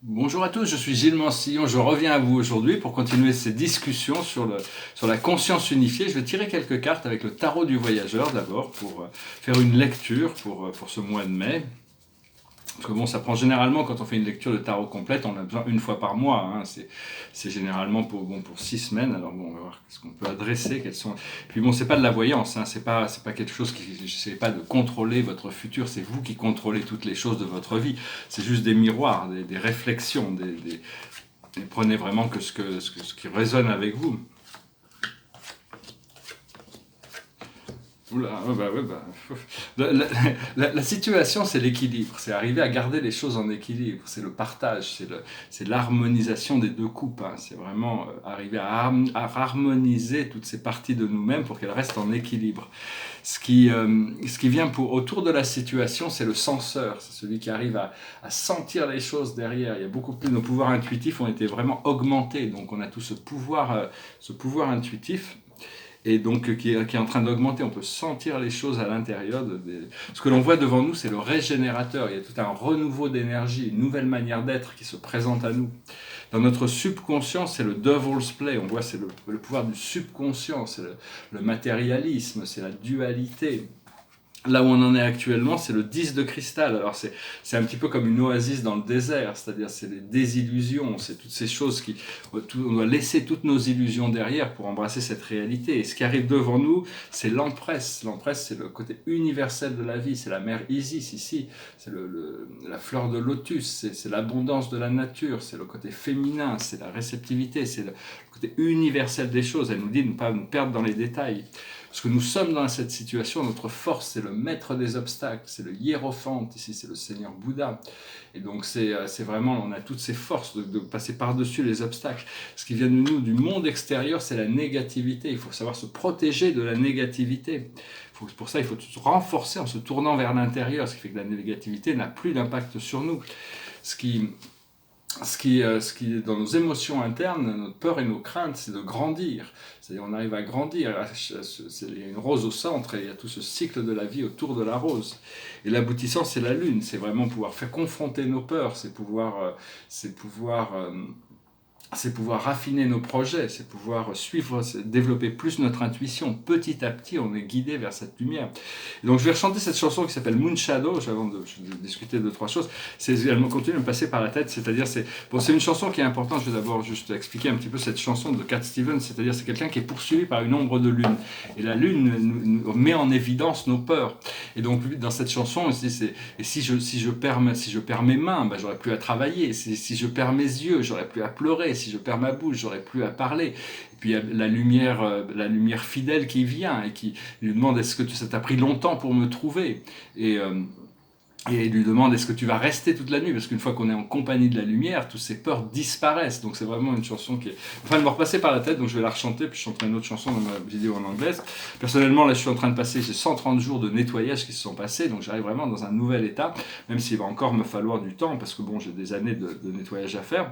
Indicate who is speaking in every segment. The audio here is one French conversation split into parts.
Speaker 1: Bonjour à tous, je suis Gilles Mansillon, je reviens à vous aujourd'hui pour continuer ces discussions sur la conscience unifiée. Je vais tirer quelques cartes avec le tarot du voyageur d'abord pour faire une lecture pour ce mois de mai. Parce que bon, ça prend généralement, quand on fait une lecture de tarot complète, on a besoin une fois par mois. Hein. C'est généralement pour 6 semaines. Alors bon, on va voir ce qu'on peut adresser. Puis bon, c'est pas de la voyance. Hein. C'est pas quelque chose qui. C'est pas de contrôler votre futur. C'est vous qui contrôlez toutes les choses de votre vie. C'est juste des miroirs, des réflexions. Et prenez vraiment que ce qui résonne avec vous. Oula, la situation, c'est l'équilibre. C'est arriver à garder les choses en équilibre. C'est le partage, c'est l'harmonisation des deux coupes. Hein. C'est vraiment arriver à harmoniser toutes ces parties de nous-mêmes pour qu'elles restent en équilibre. Ce qui vient autour de la situation, c'est le senseur. C'est celui qui arrive à sentir les choses derrière. Il y a beaucoup plus, nos pouvoirs intuitifs ont été vraiment augmentés. Donc on a tout ce pouvoir intuitif et donc qui est en train d'augmenter. On peut sentir les choses à l'intérieur. Ce que l'on voit devant nous, c'est le régénérateur. Il y a tout un renouveau d'énergie, une nouvelle manière d'être qui se présente à nous. Dans notre subconscient, c'est le devil's play. On voit, c'est le pouvoir du subconscient, c'est le matérialisme, c'est la dualité. Là où on en est actuellement, c'est le 10 de cristal. Alors c'est un petit peu comme une oasis dans le désert, c'est-à-dire c'est des désillusions, c'est toutes ces choses on doit laisser toutes nos illusions derrière pour embrasser cette réalité. Et ce qui arrive devant nous, c'est l'empresse. L'empresse, c'est le côté universel de la vie, c'est la mère Isis ici, c'est la fleur de lotus, c'est l'abondance de la nature, c'est le côté féminin, c'est la réceptivité, c'est le côté universel des choses. Elle nous dit de ne pas nous perdre dans les détails. Parce que nous sommes dans cette situation, notre force, c'est le maître des obstacles, c'est le hiérophante, ici c'est le Seigneur Bouddha. Et donc c'est vraiment, on a toutes ces forces de passer par-dessus les obstacles. Ce qui vient de nous, du monde extérieur, c'est la négativité. Il faut savoir se protéger de la négativité. Pour ça, il faut se renforcer en se tournant vers l'intérieur, ce qui fait que la négativité n'a plus d'impact sur nous. Ce qui est dans nos émotions internes, notre peur et nos craintes, c'est de grandir. C'est-à-dire on arrive à grandir. Il y a une rose au centre et il y a tout ce cycle de la vie autour de la rose. Et l'aboutissant, c'est la lune. C'est vraiment pouvoir faire confronter nos peurs, c'est pouvoir raffiner nos projets, c'est pouvoir suivre, développer plus notre intuition. Petit à petit, on est guidé vers cette lumière. Et donc, je vais rechanter cette chanson qui s'appelle Moon Shadow, avant de discuter de trois choses. Elle continue de me passer par la tête, c'est-à-dire, c'est une chanson qui est importante. Je vais d'abord juste expliquer un petit peu cette chanson de Cat Stevens, c'est-à-dire, c'est quelqu'un qui est poursuivi par une ombre de lune. Et la lune nous met en évidence nos peurs. Et donc, dans cette chanson, si je perds mes mains, ben, j'aurai plus à travailler. Si je perds mes yeux, j'aurai plus à pleurer. Si je perds ma bouche, j'aurai plus à parler. Et puis il y a la lumière fidèle qui vient et qui lui demande est-ce que ça t'a pris longtemps pour me trouver et il lui demande est-ce que tu vas rester toute la nuit, parce qu'une fois qu'on est en compagnie de la lumière, toutes ces peurs disparaissent. Donc c'est vraiment une chanson qui est en train de me repasser par la tête, donc je vais la rechanter, puis je chanterai une autre chanson dans ma vidéo en anglaise. Personnellement, là je suis en train de passer, j'ai 130 jours de nettoyage qui se sont passés, donc j'arrive vraiment dans un nouvel état, même s'il va encore me falloir du temps, parce que bon, j'ai des années de nettoyage à faire.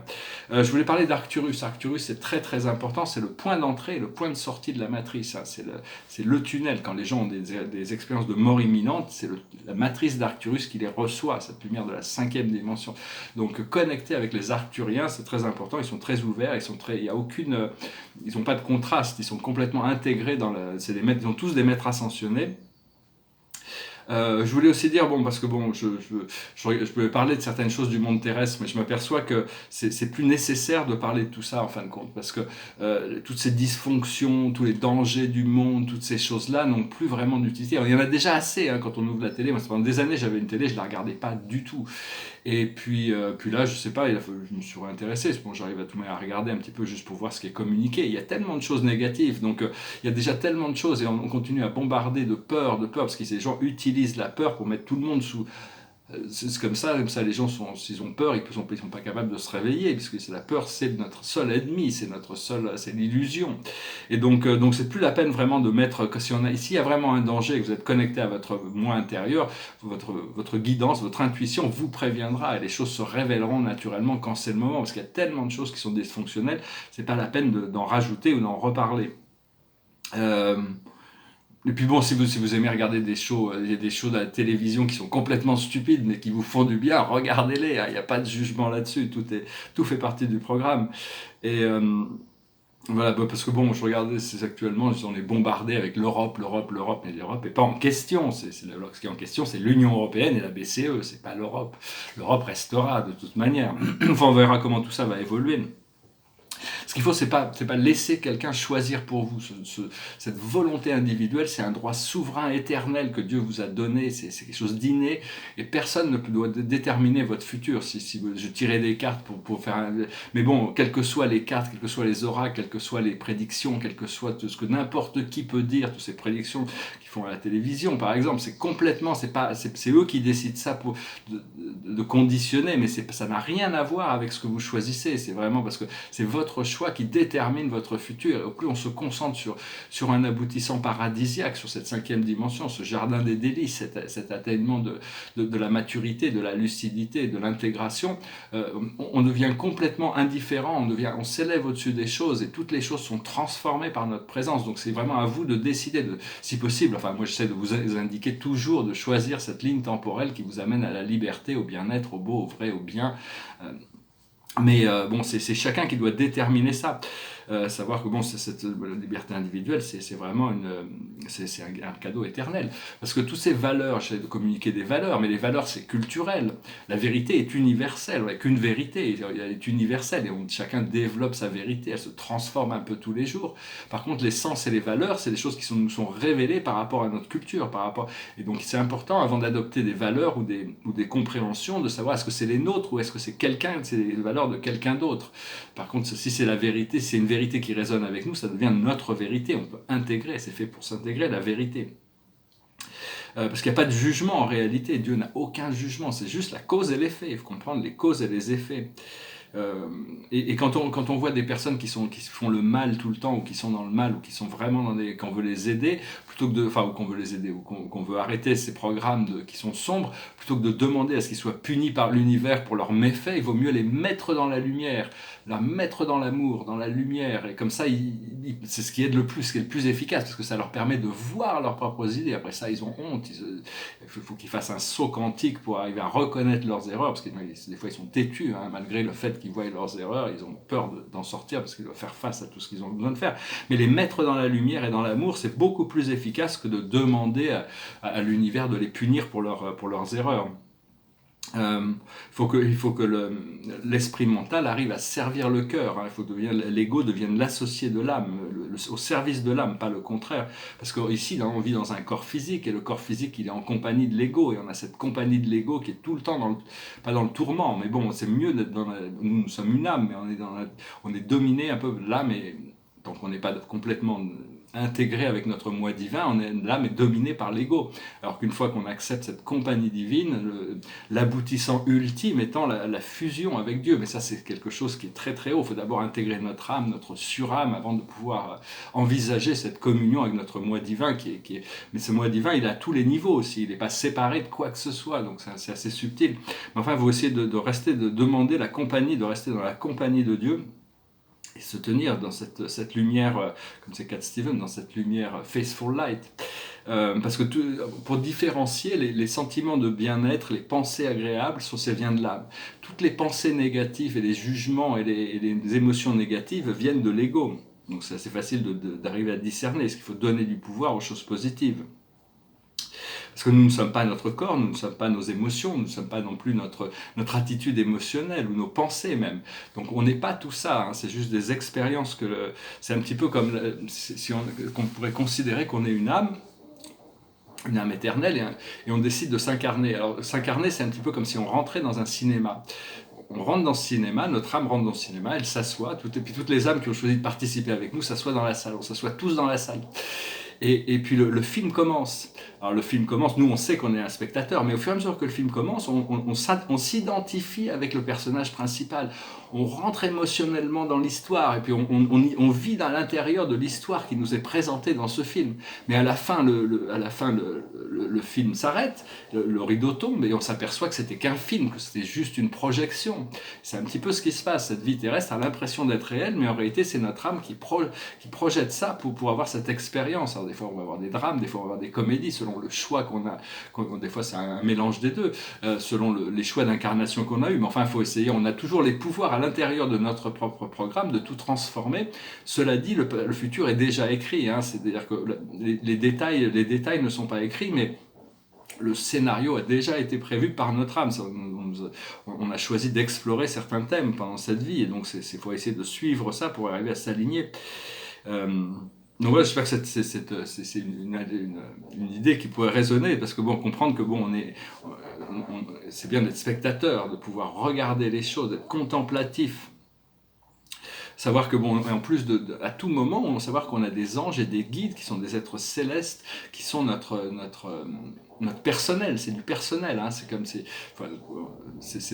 Speaker 1: Je voulais parler d'Arcturus. Arcturus, c'est très très important, c'est le point d'entrée, le point de sortie de la matrice. Hein. C'est le tunnel. Quand les gens ont des expériences de mort imminente, c'est la matrice d'Arcturus qui les reçoit, cette lumière de la 5e dimension. Donc connecter avec les Arcturiens, c'est très important. Ils sont très ouverts, ils n'ont pas de contraste, ils sont complètement intégrés ils ont tous des maîtres ascensionnés. Je voulais aussi dire, bon, parce que bon, je pouvais parler de certaines choses du monde terrestre, mais je m'aperçois que c'est plus nécessaire de parler de tout ça en fin de compte, parce que toutes ces dysfonctions, tous les dangers du monde, toutes ces choses-là n'ont plus vraiment d'utilité. Il y en a déjà assez hein, quand on ouvre la télé. Moi, pendant des années, j'avais une télé, je la regardais pas du tout. Et puis là, je sais pas, je me suis réintéressé. Bon, j'arrive à regarder un petit peu juste pour voir ce qui est communiqué. Il y a tellement de choses négatives, donc il y a déjà tellement de choses et on continue à bombarder de peur, parce que ces gens utilisent la peur pour mettre tout le monde sous. C'est comme ça, les gens s'ils ont peur, ils sont pas capables de se réveiller, puisque la peur, c'est notre seul ennemi, c'est l'illusion. Et donc c'est plus la peine vraiment de mettre que s'il y a vraiment un danger, que vous êtes connecté à votre moi intérieur, votre guidance, votre intuition vous préviendra et les choses se révéleront naturellement quand c'est le moment, parce qu'il y a tellement de choses qui sont dysfonctionnelles, c'est pas la peine d'en rajouter ou d'en reparler. Et puis bon, si vous aimez regarder des shows, il y a des shows de la télévision qui sont complètement stupides, mais qui vous font du bien, regardez-les, hein, il n'y a pas de jugement là-dessus, tout fait partie du programme. Et voilà, bah, parce que bon, je regardais, c'est actuellement, on est bombardé avec l'Europe, mais l'Europe n'est pas en question. Ce qui est en question, c'est l'Union européenne et la BCE, c'est pas l'Europe. L'Europe restera de toute manière. Enfin, on verra comment tout ça va évoluer. Ce qu'il faut, c'est pas laisser quelqu'un choisir pour vous. Cette volonté individuelle, c'est un droit souverain éternel que Dieu vous a donné. C'est quelque chose d'inné et personne ne doit déterminer votre futur. Si je tirais des cartes pour faire un... Mais bon, quelles que soient les cartes, quels que soient les oracles, quelles que soient les prédictions, quel que soit tout ce que n'importe qui peut dire, toutes ces prédictions qu'ils font à la télévision, par exemple, c'est complètement, c'est eux qui décident ça de conditionner, mais ça n'a rien à voir avec ce que vous choisissez. C'est vraiment parce que c'est votre choix qui détermine votre futur. Et au plus on se concentre sur un aboutissant paradisiaque, sur cette 5e dimension, ce jardin des délices, cet atteinement de la maturité, de la lucidité, de l'intégration, on devient complètement indifférent, on s'élève au-dessus des choses et toutes les choses sont transformées par notre présence. Donc c'est vraiment à vous de décider, si possible, enfin moi j'essaie de vous indiquer toujours de choisir cette ligne temporelle qui vous amène à la liberté, au bien-être, au beau, au vrai, au bien. Mais bon, c'est chacun qui doit déterminer ça. Savoir que bon, cette liberté individuelle, c'est vraiment c'est un cadeau éternel. Parce que toutes ces valeurs, j'essaie de communiquer des valeurs, mais les valeurs, c'est culturel. La vérité est universelle, avec une vérité, elle est universelle, et chacun développe sa vérité, elle se transforme un peu tous les jours. Par contre, les sens et les valeurs, c'est des choses qui nous sont révélées par rapport à notre culture, et donc c'est important, avant d'adopter des valeurs ou des compréhensions, de savoir est-ce que c'est les nôtres ou est-ce que c'est les valeurs de quelqu'un d'autre. Par contre, si c'est la vérité, c'est une vérité qui résonne avec nous, ça devient notre vérité. On peut intégrer, c'est fait pour s'intégrer, la vérité. Parce qu'il n'y a pas de jugement en réalité. Dieu n'a aucun jugement, c'est juste la cause et l'effet. Il faut comprendre les causes et les effets. Et quand on voit des personnes qui font le mal tout le temps, ou qui sont dans le mal, ou qui sont vraiment qu'on veut les aider, ou qu'on veut les aider, ou qu'on veut arrêter ces programmes qui sont sombres, plutôt que de demander à ce qu'ils soient punis par l'univers pour leurs méfaits, il vaut mieux les mettre dans la lumière, la mettre dans l'amour, dans la lumière, et comme ça, c'est ce qui aide le plus, ce qui est le plus efficace, parce que ça leur permet de voir leurs propres idées. Après ça, ils ont honte, il faut qu'ils fassent un saut quantique pour arriver à reconnaître leurs erreurs, parce que des fois ils sont têtus, hein, malgré le fait qu'ils voient leurs erreurs, ils ont peur d'en sortir, parce qu'ils doivent faire face à tout ce qu'ils ont besoin de faire. Mais les mettre dans la lumière et dans l'amour, c'est beaucoup plus efficace que de demander à l'univers de les punir pour leurs erreurs. Il faut que l'esprit mental arrive à servir le cœur. Il faut que l'ego devienne l'associé de l'âme, au service de l'âme, pas le contraire. Parce qu'ici, on vit dans un corps physique, et le corps physique, il est en compagnie de l'ego, et on a cette compagnie de l'ego qui est tout le temps, pas dans le tourment, mais bon, c'est mieux d'être nous sommes une âme, mais on est dominé un peu, l'âme, et donc on n'est pas complètement intégré avec notre moi divin, l'âme est dominée par l'ego. Alors qu'une fois qu'on accepte cette compagnie divine, l'aboutissant ultime étant la fusion avec Dieu. Mais ça, c'est quelque chose qui est très très haut. Il faut d'abord intégrer notre âme, notre surâme, avant de pouvoir envisager cette communion avec notre moi divin. Mais ce moi divin, il est à tous les niveaux aussi. Il n'est pas séparé de quoi que ce soit. Donc c'est assez subtil. Mais enfin, il faut essayer de demander la compagnie, de rester dans la compagnie de Dieu, et se tenir dans cette lumière, comme c'est Cat Stevens, dans cette lumière faithful light. Parce que pour différencier les sentiments de bien-être, les pensées agréables, ça vient de l'âme. Toutes les pensées négatives et les jugements et les émotions négatives viennent de l'ego. Donc c'est assez facile d'arriver à discerner. Est-ce qu'il faut donner du pouvoir aux choses positives ? Parce que nous ne sommes pas notre corps, nous ne sommes pas nos émotions, nous ne sommes pas non plus notre attitude émotionnelle ou nos pensées même. Donc on n'est pas tout ça, hein, c'est juste des expériences c'est un petit peu comme qu'on pourrait considérer qu'on est une âme éternelle, et on décide de s'incarner. Alors s'incarner, c'est un petit peu comme si on rentrait dans un cinéma. On rentre dans ce cinéma, notre âme rentre dans ce cinéma, elle s'assoit, et puis toutes les âmes qui ont choisi de participer avec nous s'assoient dans la salle, on s'assoit tous dans la salle. Et puis le film commence. Alors le film commence, nous on sait qu'on est un spectateur, mais au fur et à mesure que le film commence, on s'identifie avec le personnage principal. On rentre émotionnellement dans l'histoire, et puis on vit dans l'intérieur de l'histoire qui nous est présentée dans ce film. Mais à la fin, le film s'arrête, le rideau tombe, et on s'aperçoit que c'était qu'un film, que c'était juste une projection. C'est un petit peu ce qui se passe. Cette vie terrestre a l'impression d'être réelle, mais en réalité c'est notre âme qui projette ça pour avoir cette expérience. Alors, des fois on va avoir des drames, des fois on va avoir des comédies, selon le choix qu'on a. Des fois c'est un mélange des deux, selon les choix d'incarnation qu'on a eu. Mais enfin, il faut essayer, on a toujours les pouvoirs à l'intérieur de notre propre programme de tout transformer. Cela dit, le futur est déjà écrit, hein, c'est-à-dire que les détails ne sont pas écrits, mais le scénario a déjà été prévu par notre âme. On a choisi d'explorer certains thèmes pendant cette vie, et donc il faut essayer de suivre ça pour arriver à s'aligner. Donc voilà, j'espère que c'est une idée qui pourrait résonner, parce que bon, comprendre que bon, c'est bien d'être spectateur, de pouvoir regarder les choses, d'être contemplatif. Savoir que bon, en plus à tout moment, on savoir qu'on a des anges et des guides qui sont des êtres célestes, qui sont notre personnel, c'est du personnel, hein, c'est comme c'est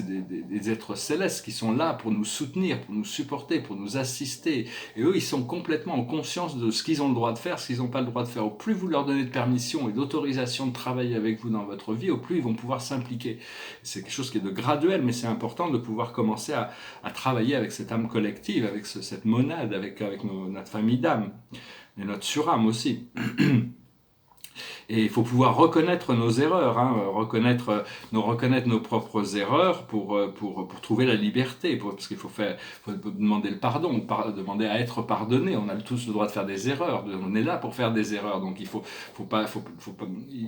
Speaker 1: des êtres célestes qui sont là pour nous soutenir, pour nous supporter, pour nous assister, et eux ils sont complètement en conscience de ce qu'ils ont le droit de faire, ce qu'ils n'ont pas le droit de faire. Au plus vous leur donnez de permission et d'autorisation de travailler avec vous dans votre vie, au plus ils vont pouvoir s'impliquer. C'est quelque chose qui est de graduel, mais c'est important de pouvoir commencer à travailler avec cette âme collective, avec cette monade, avec notre famille d'âme, et notre surâme aussi. Et il faut pouvoir reconnaître nos erreurs, hein, reconnaître nos propres erreurs pour trouver la liberté, parce qu'il faut demander le pardon, demander à être pardonné. On a tous le droit de faire des erreurs, on est là pour faire des erreurs, donc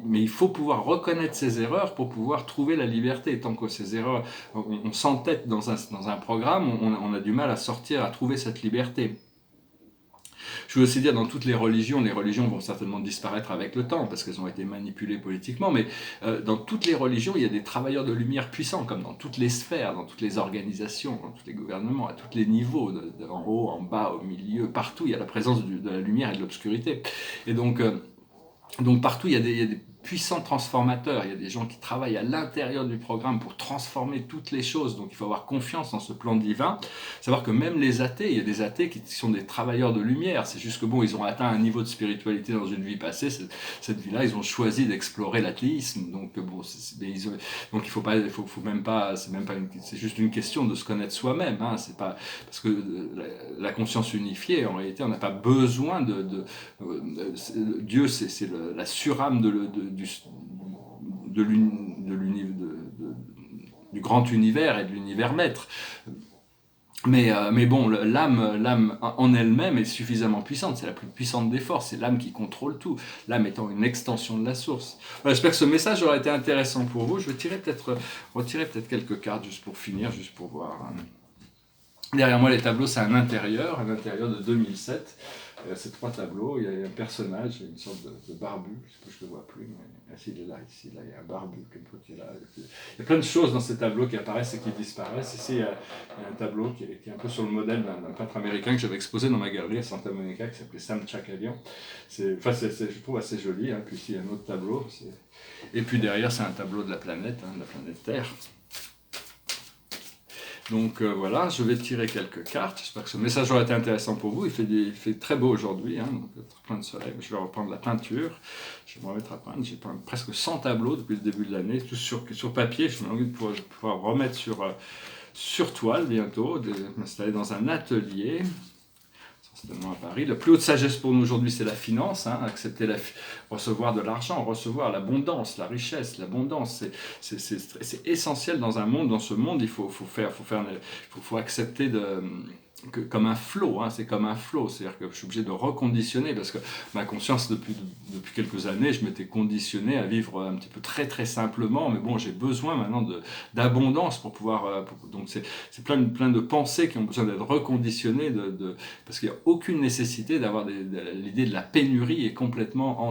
Speaker 1: mais il faut pouvoir reconnaître ses erreurs pour pouvoir trouver la liberté. Tant que ces erreurs, on s'entête dans un programme, on a du mal à sortir, à trouver cette liberté. Je veux aussi dire, dans toutes les religions vont certainement disparaître avec le temps, parce qu'elles ont été manipulées politiquement, mais dans toutes les religions, il y a des travailleurs de lumière puissants, comme dans toutes les sphères, dans toutes les organisations, dans tous les gouvernements, à tous les niveaux, en haut, en bas, au milieu, partout, il y a la présence de la lumière et de l'obscurité. Et donc partout, il y a des puissants transformateurs, il y a des gens qui travaillent à l'intérieur du programme pour transformer toutes les choses, donc il faut avoir confiance dans ce plan divin, savoir que même les athées, il y a des athées qui sont des travailleurs de lumière, c'est juste que bon, ils ont atteint un niveau de spiritualité dans une vie passée, cette vie-là, ils ont choisi d'explorer l'athéisme, donc bon, donc il faut même pas, c'est juste une question de se connaître soi-même, hein, c'est pas, parce que la conscience unifiée, en réalité, on n'a pas besoin Dieu, c'est la surâme du grand univers et de l'univers maître. Mais bon, l'âme en elle-même est suffisamment puissante, c'est la plus puissante des forces, c'est l'âme qui contrôle tout, l'âme étant une extension de la source. Voilà, j'espère que ce message aura été intéressant pour vous. Je vais retirer peut-être quelques cartes juste pour finir, juste pour voir. Derrière moi, les tableaux, c'est un intérieur de 2007. Ces 3 tableaux, il y a un personnage, une sorte de barbu, je ne le vois plus, mais il est là, ici, là, il y a un barbu qui est là. Il y a plein de choses dans ces tableaux qui apparaissent et qui disparaissent. Ici, il y a un tableau qui est un peu sur le modèle d'un peintre américain que j'avais exposé dans ma galerie à Santa Monica, qui s'appelait Sam Chakalian. Je trouve assez joli, hein. Puis ici, il y a un autre tableau. Et puis derrière, c'est un tableau de la planète, hein, de la planète Terre. Donc voilà, je vais tirer quelques cartes. J'espère que ce message aura été intéressant pour vous. Il fait très beau aujourd'hui, hein, donc plein de soleil. Je vais reprendre la peinture. Je vais me remettre à peindre. J'ai peint presque 100 tableaux depuis le début de l'année, tous sur papier. Je me envie de pouvoir remettre sur toile bientôt, de m'installer dans un atelier. Certainement à Paris. La plus haute sagesse pour nous aujourd'hui, c'est la finance, hein, recevoir de l'argent, recevoir l'abondance, la richesse, l'abondance. C'est essentiel dans ce monde, il faut accepter comme un flot, hein, c'est comme un flot, c'est-à-dire que je suis obligé de reconditionner, parce que ma conscience, depuis quelques années, je m'étais conditionné à vivre un petit peu très très simplement, mais bon, j'ai besoin maintenant d'abondance pour pouvoir, donc c'est plein de pensées qui ont besoin d'être reconditionnées, parce qu'il n'y a aucune nécessité d'avoir l'idée de la pénurie est complètement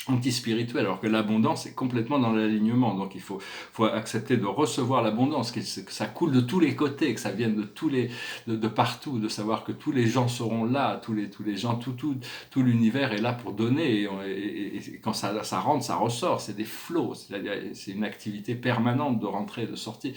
Speaker 1: anti-spirituel, alors que l'abondance est complètement dans l'alignement. Donc il faut accepter de recevoir l'abondance, que ça coule de tous les côtés, que ça vienne de partout, de savoir que tous les gens seront là, tous les gens, tout l'univers est là pour donner, et quand ça rentre, ça ressort, c'est des flots, c'est une activité permanente de rentrée et de sortie.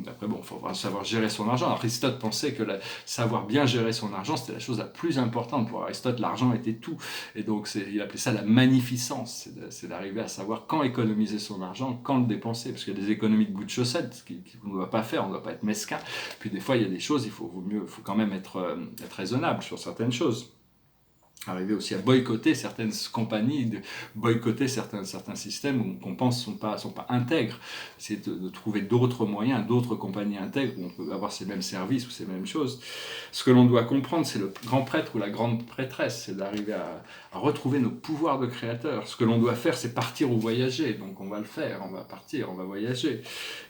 Speaker 1: Après, bon, il faut savoir gérer son argent. Aristote pensait que savoir bien gérer son argent, c'était la chose la plus importante. Pour Aristote, l'argent était tout. Et donc, il appelait ça la magnificence. C'est d'arriver à savoir quand économiser son argent, quand le dépenser. Parce qu'il y a des économies de bout de chaussettes qu'on ne doit pas faire, on ne doit pas être mesquin. Puis des fois, il y a des choses, il faut quand même être raisonnable sur certaines choses. Arriver aussi à boycotter certaines compagnies, de boycotter certains systèmes qu'on pense sont pas intègres. Essayer de trouver d'autres moyens, d'autres compagnies intègres où on peut avoir ces mêmes services ou ces mêmes choses. Ce que l'on doit comprendre, c'est le grand prêtre ou la grande prêtresse, c'est d'arriver à retrouver nos pouvoirs de créateur. Ce que l'on doit faire, c'est partir ou voyager. Donc on va le faire, on va partir, on va voyager.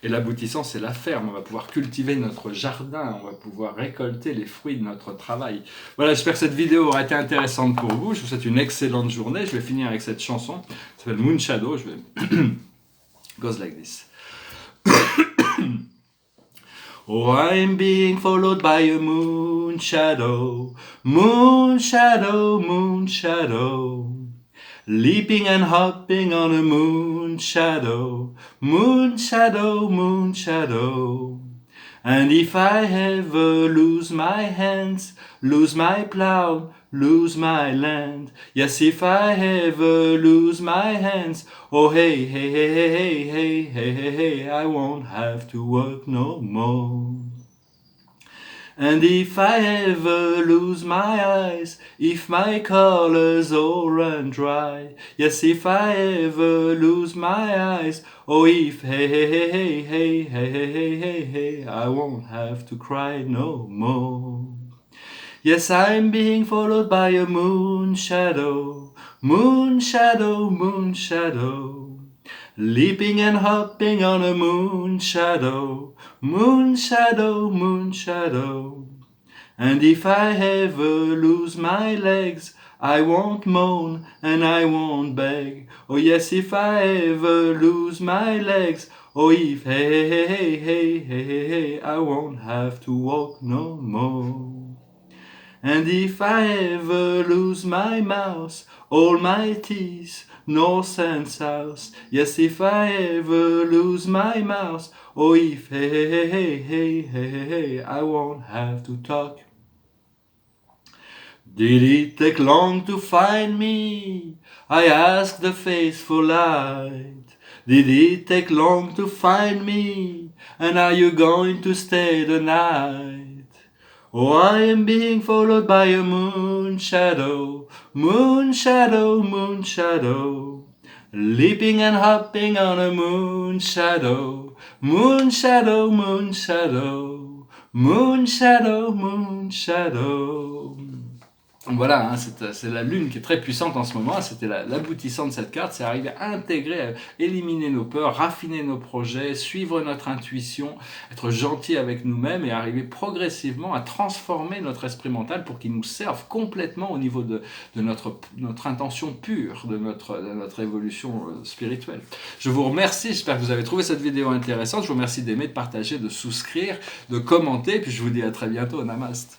Speaker 1: Et l'aboutissant, c'est la ferme. On va pouvoir cultiver notre jardin, on va pouvoir récolter les fruits de notre travail. Voilà, j'espère que cette vidéo aura été intéressante pour vous. Je vous souhaite une excellente journée. Je vais finir avec cette chanson. Ça s'appelle Moon Shadow. Je vais... goes like this. Oh, I'm being followed by a moon shadow, moon shadow, moon shadow. Leaping and hopping on a moon shadow, moon shadow, moon shadow. And if I ever lose my hands, lose my plow, lose my land. Yes, if I ever lose my hands, oh hey, hey, hey, hey, hey, hey, hey, hey, I won't have to work no more. And if I ever lose my eyes, if my colors all run dry, yes, if I ever lose my eyes, oh, if hey, hey, hey, hey, hey, hey, hey, hey, hey, hey, I won't have to cry no more. Yes, I'm being followed by a moon shadow, moon shadow, moon shadow. Leaping and hopping on a moon shadow, moon shadow, moon shadow. And if I ever lose my legs, I won't moan and I won't beg. Oh yes, if I ever lose my legs, oh if hey, hey, hey, hey, hey, hey, hey, I won't have to walk no more. And if I ever lose my mouse, all my teeth, north and south. Yes, if I ever lose my mouse, oh if hey, hey, hey, hey, hey, hey, hey, I won't have to talk. Did it take long to find me? I asked the faithful light. Did it take long to find me? And are you going to stay the night? Oh, I am being followed by a moon shadow, moon shadow, moon shadow. Leaping and hopping on a moon shadow, moon shadow, moon shadow, moon shadow, moon shadow. Voilà, hein, c'est la lune qui est très puissante en ce moment, c'était l'aboutissant de cette carte, c'est arriver à intégrer, à éliminer nos peurs, raffiner nos projets, suivre notre intuition, être gentil avec nous-mêmes et arriver progressivement à transformer notre esprit mental pour qu'il nous serve complètement au niveau de notre intention pure, de notre évolution spirituelle. Je vous remercie, j'espère que vous avez trouvé cette vidéo intéressante, je vous remercie d'aimer, de partager, de souscrire, de commenter, puis je vous dis à très bientôt, Namaste.